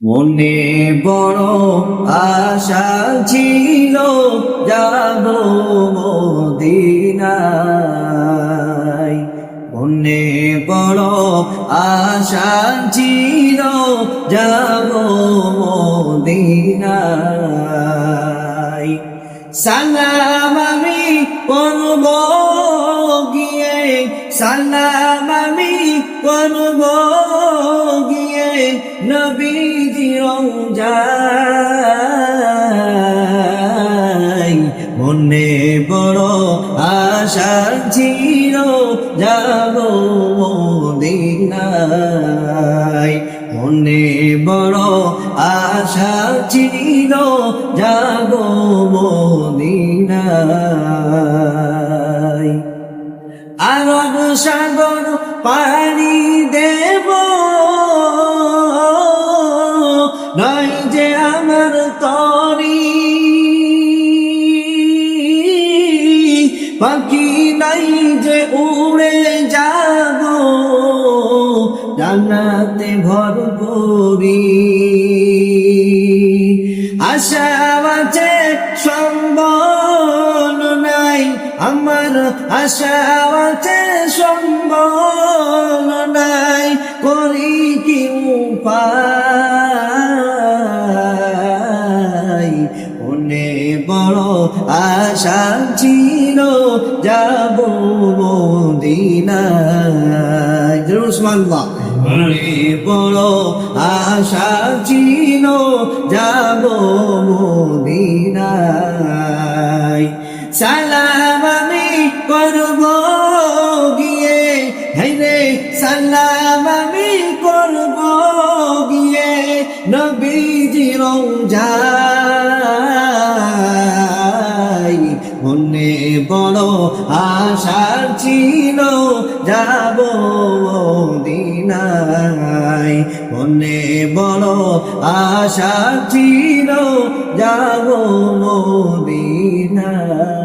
মনে বড় আশা ছিল যাব মদিনায়। মনে বড় আশা ছিল যাব মদিনায়। সালাম আমি করব গিয়ে, সালাম আমি করব গিয়ে নবীজি রওজায়। মনে বড় আশা ছিল যাব মদিনায়। মনে বড় আশা ছিল যাব মদিনায়। আরব সাগর পাড়ি দেব, নাই যে আমার তরি। পাখি নাই যে উড়ে যাব, জান্নাতে ভরপুরি। আশা আছে সম্বল নাই আমার, আশা আছে সম্বল নাই, করি কি উপায়। মনে বড় আশা ছিল যাব মদিনায়। সুবহানাল্লাহ। মনে বড় আশা ছিল যাব মদিনায়। সালাম আমি করব গিয়ে, হায়রে সালাম আমি করব গিয়ে নবীজি রওজায়। মনে বড় আশা ছিল যাব মদিনায়। মনে বড় আশা ছিল যাব মদিনায়।